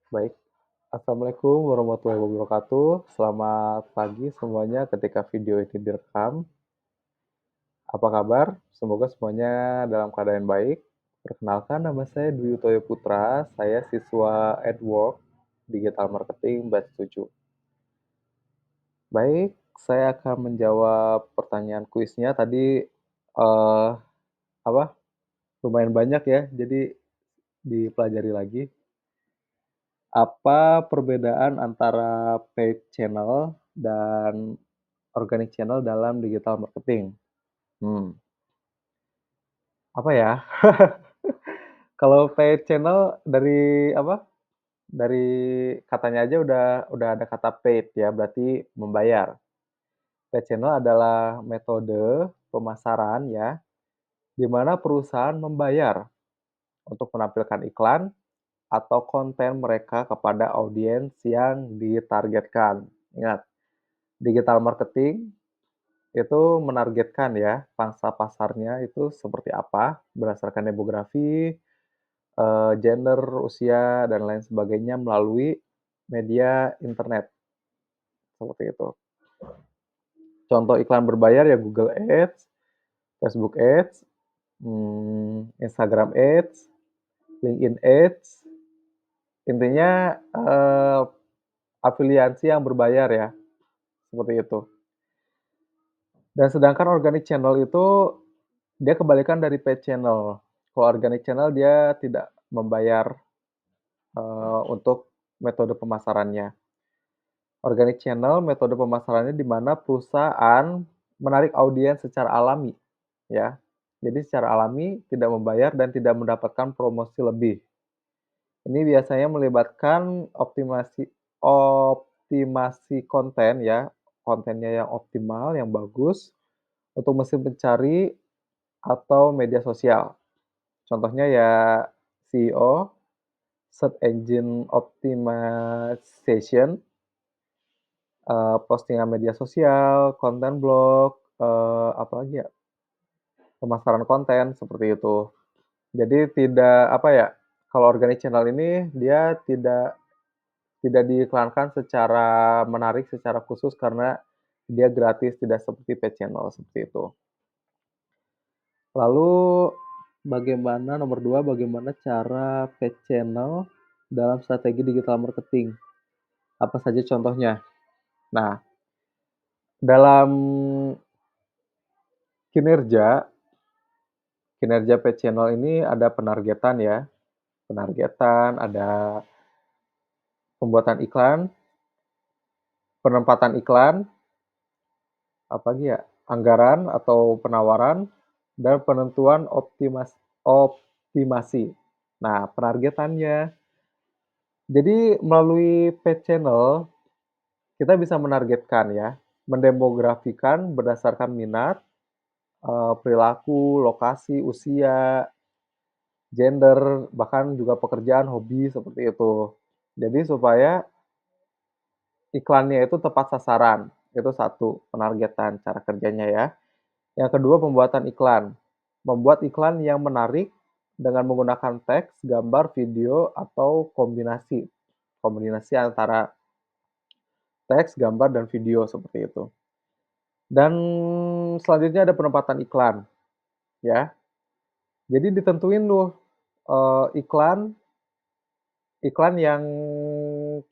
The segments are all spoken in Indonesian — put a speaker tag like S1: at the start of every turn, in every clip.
S1: Baik, assalamualaikum warahmatullahi wabarakatuh. Selamat pagi semuanya ketika video ini direkam. Apa kabar? Semoga semuanya dalam keadaan baik. Perkenalkan, nama saya Dwi Utoyo Putra. Saya siswa Edwork Digital Marketing Batch 7. Baik, saya akan menjawab pertanyaan kuisnya tadi. eh apa? Lumayan banyak ya, jadi dipelajari lagi. Apa perbedaan antara paid channel dan organic channel dalam digital marketing? Hmm, apa ya? Kalau paid channel dari apa, dari katanya aja udah ada kata paid ya, berarti membayar. Paid channel adalah metode pemasaran ya, di mana perusahaan membayar untuk menampilkan iklan atau konten mereka kepada audiens yang ditargetkan. Ingat, digital marketing itu menargetkan ya, pangsa pasarnya itu seperti apa, berdasarkan demografi, gender, usia, dan lain sebagainya melalui media internet, seperti itu. Contoh iklan berbayar ya Google Ads, Facebook Ads, Instagram Ads, LinkedIn Ads, intinya, afiliasi yang berbayar ya, seperti itu. Dan sedangkan organic channel itu dia kebalikan dari paid channel. Kalau organic channel dia tidak membayar, untuk metode pemasarannya. Organic channel metode pemasarannya di mana perusahaan menarik audiens secara alami, ya. Jadi secara alami, tidak membayar dan tidak mendapatkan promosi lebih. Ini biasanya melibatkan optimasi konten ya, kontennya yang optimal, yang bagus untuk mesin pencari atau media sosial. Contohnya ya SEO, Search Engine Optimization, postingan media sosial, konten blog, apalagi ya, pemasaran konten, seperti itu. Jadi tidak apa ya, kalau organic channel ini dia tidak diiklankan secara menarik, secara khusus karena dia gratis, tidak seperti paid channel, seperti itu. Lalu bagaimana nomor 2, bagaimana cara paid channel dalam strategi digital marketing? Apa saja contohnya? Nah, dalam kinerja kinerja paid channel ini ada penargetan ya, penargetan, ada pembuatan iklan, penempatan iklan, apalagi ya, anggaran atau penawaran, dan penentuan optimasi. Nah, penargetannya. Jadi melalui paid channel, kita bisa menargetkan ya, mendemografikan berdasarkan minat, perilaku, lokasi, usia, gender, bahkan juga pekerjaan, hobi, seperti itu. Jadi supaya iklannya itu tepat sasaran, itu satu, penargetan cara kerjanya ya. Yang kedua, pembuatan iklan. Membuat iklan yang menarik dengan menggunakan teks, gambar, video, atau kombinasi. Kombinasi antara teks, gambar, dan video seperti itu. Dan selanjutnya ada penempatan iklan, ya. Jadi ditentuin tuh, iklan iklan yang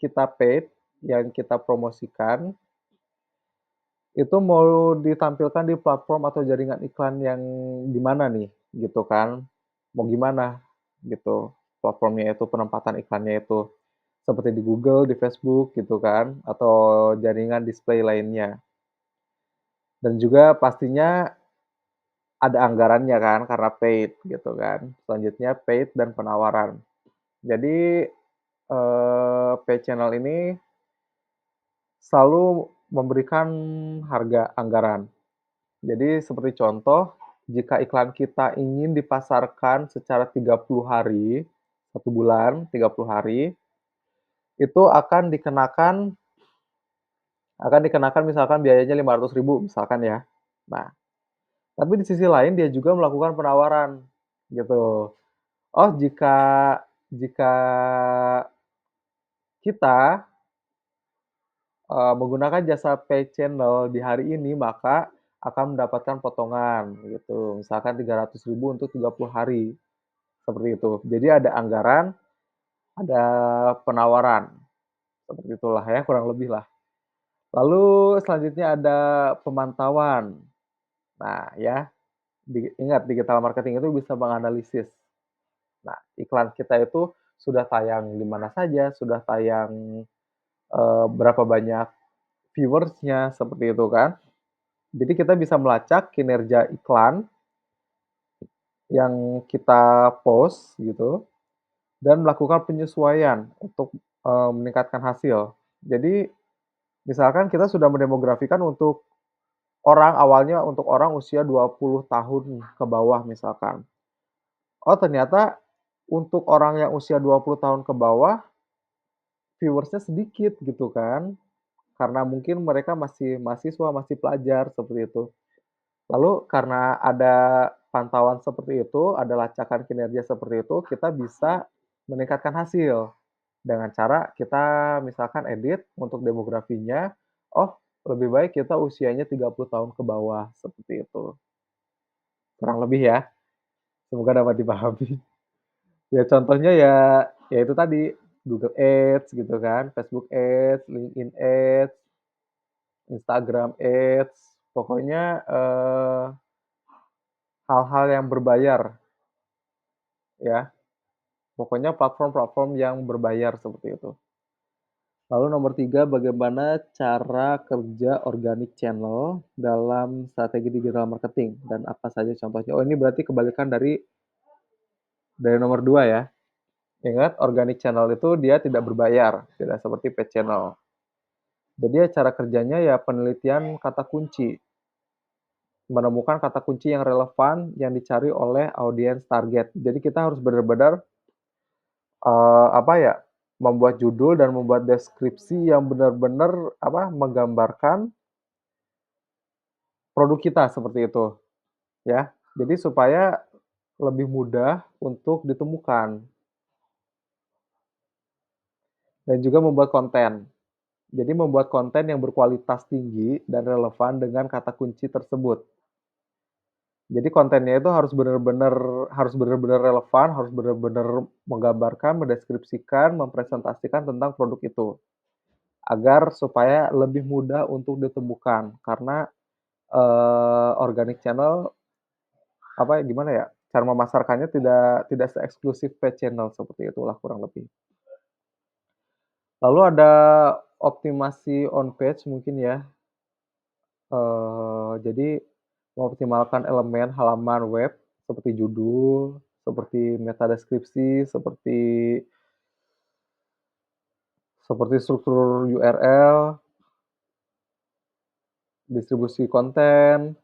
S1: kita paid, yang kita promosikan, itu mau ditampilkan di platform atau jaringan iklan yang di mana nih, gitu kan. Mau gimana, gitu, platformnya itu, penempatan iklannya itu. Seperti di Google, di Facebook, gitu kan, atau jaringan display lainnya. Dan juga pastinya ada anggarannya kan, karena paid, gitu kan. Selanjutnya paid dan penawaran. Jadi, paid channel ini selalu memberikan harga anggaran. Jadi seperti contoh, jika iklan kita ingin dipasarkan secara 30 hari, 1 bulan, 30 hari, itu akan dikenakan misalkan biayanya 500.000 misalkan ya. Nah, tapi di sisi lain dia juga melakukan penawaran, gitu. Oh, jika jika kita, menggunakan jasa pay channel di hari ini, maka akan mendapatkan potongan gitu, misalkan 300.000 untuk 30 hari, seperti itu. Jadi ada anggaran, ada penawaran, seperti itulah ya, kurang lebih lah. Lalu selanjutnya ada pemantauan. Nah ya, ingat digital marketing itu bisa menganalisis. Nah, iklan kita itu sudah tayang di mana saja, sudah tayang, berapa banyak viewersnya seperti itu kan. Jadi kita bisa melacak kinerja iklan yang kita post gitu, dan melakukan penyesuaian untuk, meningkatkan hasil. Jadi, misalkan kita sudah mendemografikan untuk awalnya untuk orang usia 20 tahun ke bawah misalkan. Oh ternyata untuk orang yang usia 20 tahun ke bawah, viewersnya sedikit gitu kan, karena mungkin mereka masih mahasiswa, masih pelajar, seperti itu. Lalu karena ada pantauan seperti itu, ada lacakan kinerja seperti itu, kita bisa meningkatkan hasil dengan cara kita misalkan edit untuk demografinya, oh lebih baik kita usianya 30 tahun ke bawah, seperti itu. Kurang lebih ya, semoga dapat dipahami. Ya contohnya ya, ya itu tadi, Google Ads gitu kan, Facebook Ads, LinkedIn Ads, Instagram Ads, pokoknya, hal-hal yang berbayar ya, pokoknya platform-platform yang berbayar seperti itu. Lalu nomor 3, bagaimana cara kerja organic channel dalam strategi digital marketing dan apa saja contohnya? Oh ini berarti kebalikan dari nomor 2 ya. Ingat organic channel itu dia tidak berbayar, tidak seperti paid channel. Jadi cara kerjanya ya penelitian kata kunci, menemukan kata kunci yang relevan yang dicari oleh audiens target. Jadi kita harus benar-benar, apa ya, membuat judul dan membuat deskripsi yang benar-benar, apa, menggambarkan produk kita seperti itu, ya. Jadi supaya lebih mudah untuk ditemukan dan juga membuat konten. Jadi membuat konten yang berkualitas tinggi dan relevan dengan kata kunci tersebut. Jadi kontennya itu harus bener-bener relevan, harus bener-bener menggambarkan, mendeskripsikan, mempresentasikan tentang produk itu, agar supaya lebih mudah untuk ditemukan. Karena, organic channel, apa ya, gimana ya, cara memasarkannya tidak tidak seeksklusif paid channel, seperti itulah kurang lebih. Lalu ada optimasi on page mungkin ya, jadi mengoptimalkan elemen halaman web seperti judul, seperti meta deskripsi, seperti struktur URL, distribusi konten,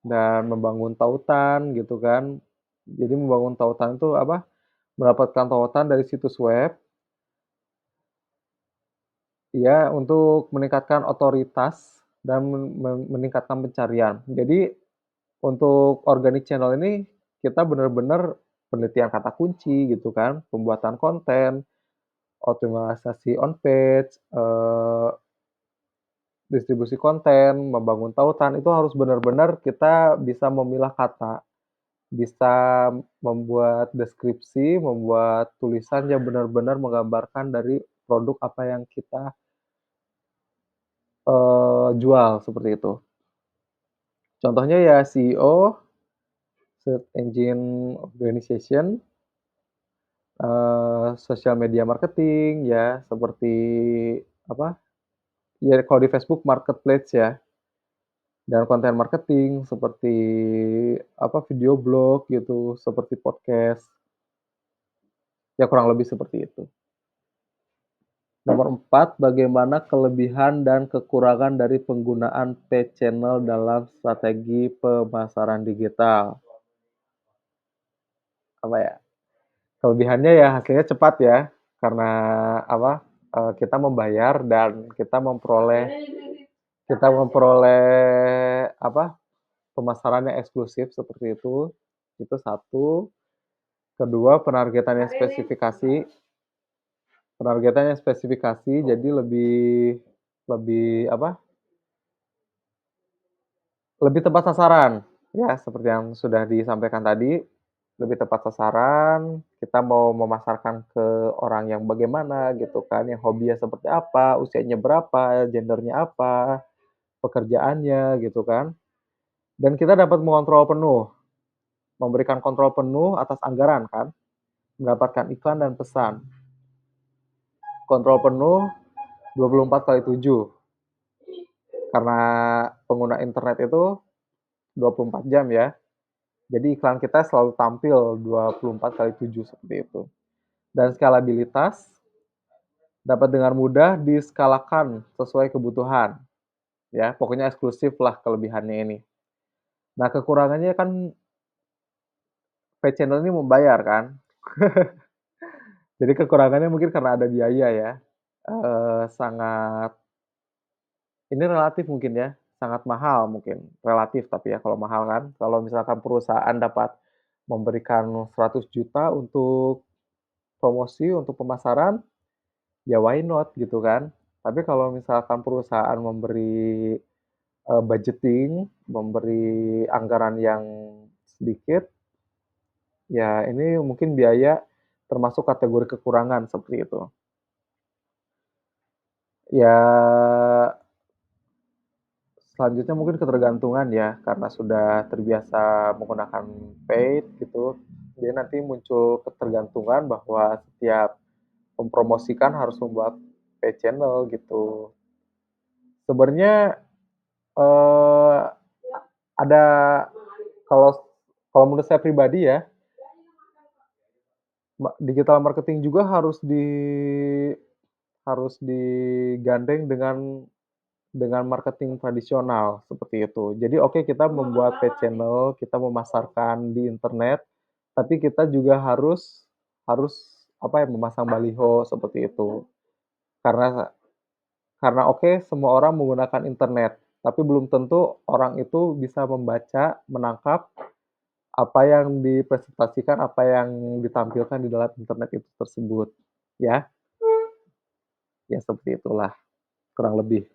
S1: dan membangun tautan gitu kan. Jadi membangun tautan itu apa, mendapatkan tautan dari situs web, ya untuk meningkatkan otoritas dan meningkatkan pencarian. Jadi untuk organic channel ini kita benar-benar penelitian kata kunci gitu kan, pembuatan konten, optimalisasi on page, distribusi konten, membangun tautan, itu harus benar-benar kita bisa memilah kata, bisa membuat deskripsi, membuat tulisan yang benar-benar menggambarkan dari produk apa yang kita, jual, seperti itu. Contohnya ya SEO, Search Engine Optimization, sosial media marketing ya, seperti apa, ya kalau di Facebook marketplace ya, dan konten marketing seperti apa, video blog gitu, seperti podcast, ya kurang lebih seperti itu. Nomor 4, bagaimana kelebihan dan kekurangan dari penggunaan paid channel dalam strategi pemasaran digital? Apa ya, kelebihannya ya hasilnya cepat ya, karena apa, kita membayar dan kita memperoleh apa, pemasaran yang eksklusif seperti itu satu. Kedua, penargetan yang spesifikasi, Penargetannya spesifikasi, jadi lebih lebih apa, lebih tepat sasaran, ya seperti yang sudah disampaikan tadi, lebih tepat sasaran, kita mau memasarkan ke orang yang bagaimana gitu kan, yang hobinya seperti apa, usianya berapa, gendernya apa, pekerjaannya gitu kan. Dan kita dapat mengontrol penuh, memberikan kontrol penuh atas anggaran kan, mendapatkan iklan dan pesan. Kontrol penuh 24/7, karena pengguna internet itu 24 jam ya. Jadi iklan kita selalu tampil 24/7 seperti itu. Dan skalabilitas dapat dengan mudah diskalakan sesuai kebutuhan, ya pokoknya eksklusif lah kelebihannya ini. Nah kekurangannya kan paid channel ini membayar kan, jadi kekurangannya mungkin karena ada biaya ya, sangat ini relatif mungkin ya, sangat mahal mungkin, relatif tapi ya kalau mahal kan. Kalau misalkan perusahaan dapat memberikan 100 juta untuk promosi, untuk pemasaran, ya why not gitu kan. Tapi kalau misalkan perusahaan memberi, budgeting, memberi anggaran yang sedikit, ya ini mungkin biaya termasuk kategori kekurangan seperti itu. Ya selanjutnya mungkin ketergantungan ya, karena sudah terbiasa menggunakan paid gitu, dia nanti muncul ketergantungan bahwa setiap mempromosikan harus membuat paid channel gitu. Sebenarnya, eee, ada kalau kalau menurut saya pribadi ya, digital marketing juga harus digandeng dengan marketing tradisional, seperti itu. Jadi oke kita membuat paid channel, kita memasarkan di internet, tapi kita juga harus harus apa ya, memasang baliho seperti itu. Karena karena oke semua orang menggunakan internet, tapi belum tentu orang itu bisa membaca, menangkap apa yang dipresentasikan, apa yang ditampilkan di dalam internet itu tersebut, ya. Ya seperti itulah, kurang lebih.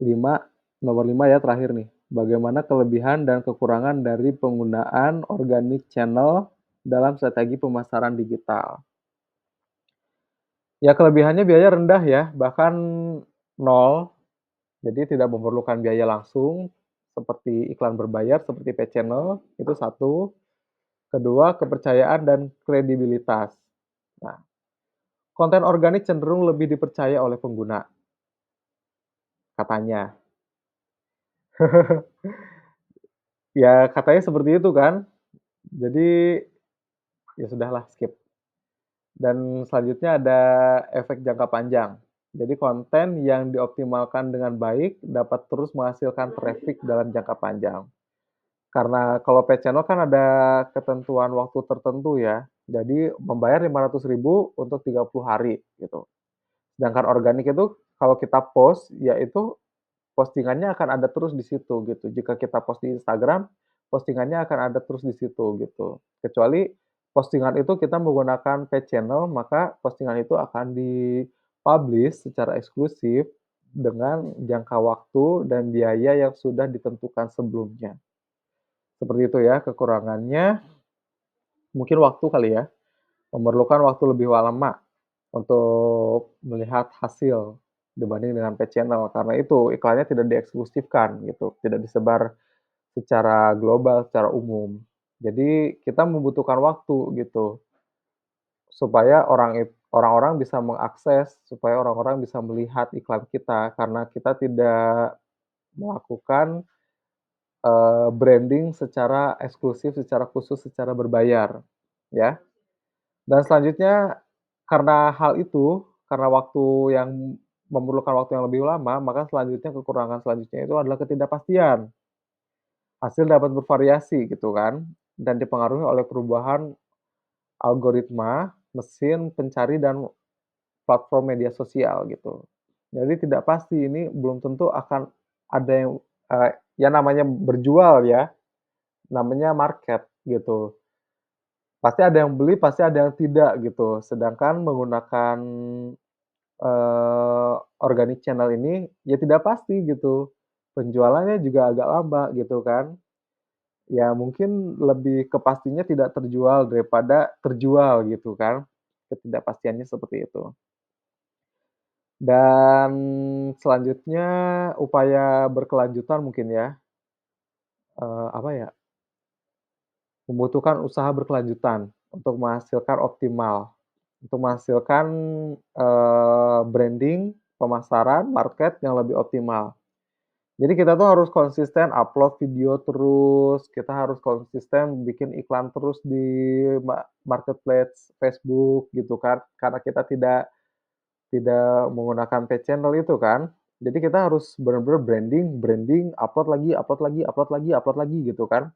S1: 5, nomor 5 ya terakhir nih. Bagaimana kelebihan dan kekurangan dari penggunaan organic channel dalam strategi pemasaran digital? Ya kelebihannya biaya rendah ya, bahkan nol, jadi tidak memerlukan biaya langsung seperti iklan berbayar, seperti paid channel, itu satu. Kedua, kepercayaan dan kredibilitas. Nah, konten organik cenderung lebih dipercaya oleh pengguna, katanya. Ya katanya seperti itu kan. Jadi, ya sudahlah skip. Dan selanjutnya ada efek jangka panjang. Jadi konten yang dioptimalkan dengan baik dapat terus menghasilkan traffic dalam jangka panjang. Karena kalau paid channel kan ada ketentuan waktu tertentu ya. Jadi membayar 500 ribu untuk 30 hari gitu. Sedangkan organik itu kalau kita post, ya itu postingannya akan ada terus di situ gitu. Jika kita post di Instagram, postingannya akan ada terus di situ gitu. Kecuali postingan itu kita menggunakan paid channel, maka postingan itu akan di-publish secara eksklusif dengan jangka waktu dan biaya yang sudah ditentukan sebelumnya. Seperti itu ya kekurangannya, mungkin waktu kali ya, memerlukan waktu lebih lama untuk melihat hasil dibanding dengan paid channel, karena itu iklannya tidak dieksklusifkan gitu, tidak disebar secara global, secara umum. Jadi kita membutuhkan waktu gitu, supaya orang-orang bisa mengakses, supaya orang-orang bisa melihat iklan kita, karena kita tidak melakukan, branding secara eksklusif, secara khusus, secara berbayar, ya. Dan selanjutnya, karena hal itu, karena waktu yang memerlukan waktu yang lebih lama, maka selanjutnya kekurangan selanjutnya itu adalah ketidakpastian. Hasil dapat bervariasi gitu kan, dan dipengaruhi oleh perubahan algoritma, mesin pencari, dan platform media sosial gitu. Jadi tidak pasti, ini belum tentu akan ada yang, ya namanya berjual ya, namanya market gitu. Pasti ada yang beli, pasti ada yang tidak gitu. Sedangkan menggunakan, organic channel ini ya tidak pasti gitu. Penjualannya juga agak lama gitu kan. Ya mungkin lebih ke pastinya tidak terjual daripada terjual gitu kan. Ketidakpastiannya seperti itu. Dan selanjutnya upaya berkelanjutan mungkin ya, apa ya, membutuhkan usaha berkelanjutan untuk menghasilkan optimal, untuk menghasilkan, branding, pemasaran, market yang lebih optimal. Jadi kita tuh harus konsisten upload video terus, kita harus konsisten bikin iklan terus di marketplace Facebook gitu kan, karena kita tidak menggunakan paid channel itu kan. Jadi kita harus bener-bener branding branding, upload lagi upload lagi upload lagi upload lagi gitu kan.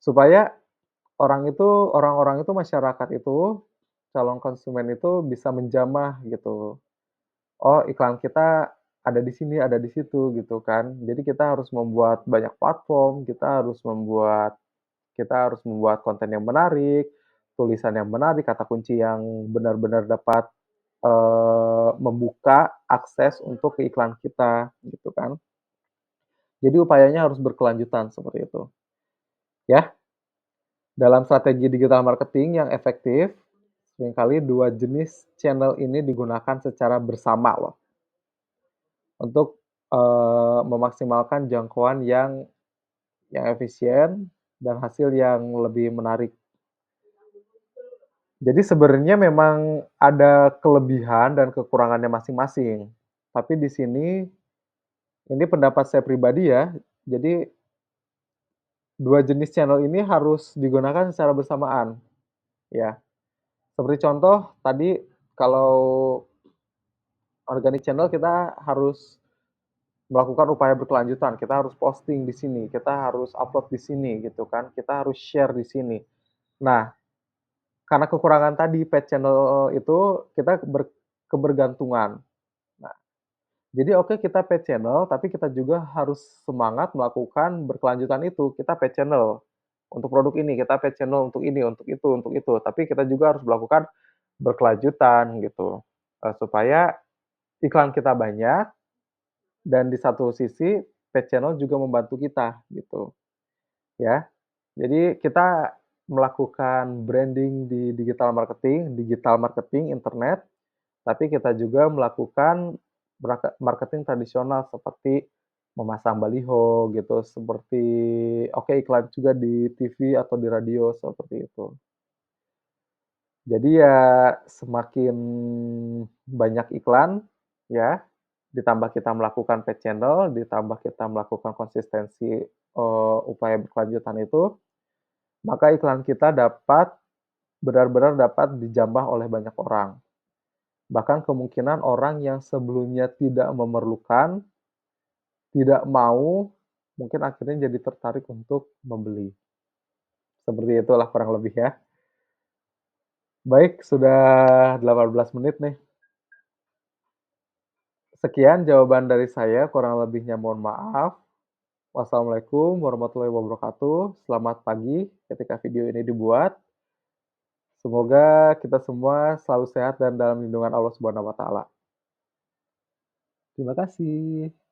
S1: Supaya orang-orang itu, masyarakat itu, calon konsumen itu bisa menjamah gitu. Oh, iklan kita ada di sini, ada di situ gitu kan. Jadi kita harus membuat banyak platform, kita harus membuat konten yang menarik, tulisan yang menarik, kata kunci yang benar-benar dapat, membuka akses untuk ke iklan kita gitu kan. Jadi upayanya harus berkelanjutan seperti itu, ya. Dalam strategi digital marketing yang efektif, seringkali 2 jenis channel ini digunakan secara bersama loh, untuk, memaksimalkan jangkauan yang efisien dan hasil yang lebih menarik. Jadi sebenarnya memang ada kelebihan dan kekurangannya masing-masing. Tapi di sini, ini pendapat saya pribadi ya, jadi 2 jenis channel ini harus digunakan secara bersamaan, ya. Seperti contoh tadi, kalau organic channel kita harus melakukan upaya berkelanjutan, kita harus posting di sini, kita harus upload di sini gitu kan, kita harus share di sini. Nah, karena kekurangan tadi paid channel itu kita kebergantungan. Nah, jadi oke kita paid channel, tapi kita juga harus semangat melakukan berkelanjutan itu. Kita paid channel untuk produk ini, kita paid channel untuk ini, untuk itu. Tapi kita juga harus melakukan berkelanjutan gitu, supaya iklan kita banyak dan di satu sisi paid channel juga membantu kita gitu, ya. Jadi kita melakukan branding di digital marketing internet, tapi kita juga melakukan marketing tradisional seperti memasang baliho gitu, seperti oke iklan juga di TV atau di radio seperti itu. Jadi ya semakin banyak iklan ya, ditambah kita melakukan paid channel, ditambah kita melakukan konsistensi, upaya berkelanjutan itu, maka iklan kita benar-benar dapat dijamah oleh banyak orang. Bahkan kemungkinan orang yang sebelumnya tidak memerlukan, tidak mau, mungkin akhirnya jadi tertarik untuk membeli. Seperti itulah kurang lebih ya. Baik, sudah 18 menit nih. Sekian jawaban dari saya, kurang lebihnya mohon maaf. Wassalamualaikum warahmatullahi wabarakatuh. Selamat pagi ketika video ini dibuat. Semoga kita semua selalu sehat dan dalam lindungan Allah Subhanahu wa taala. Terima kasih.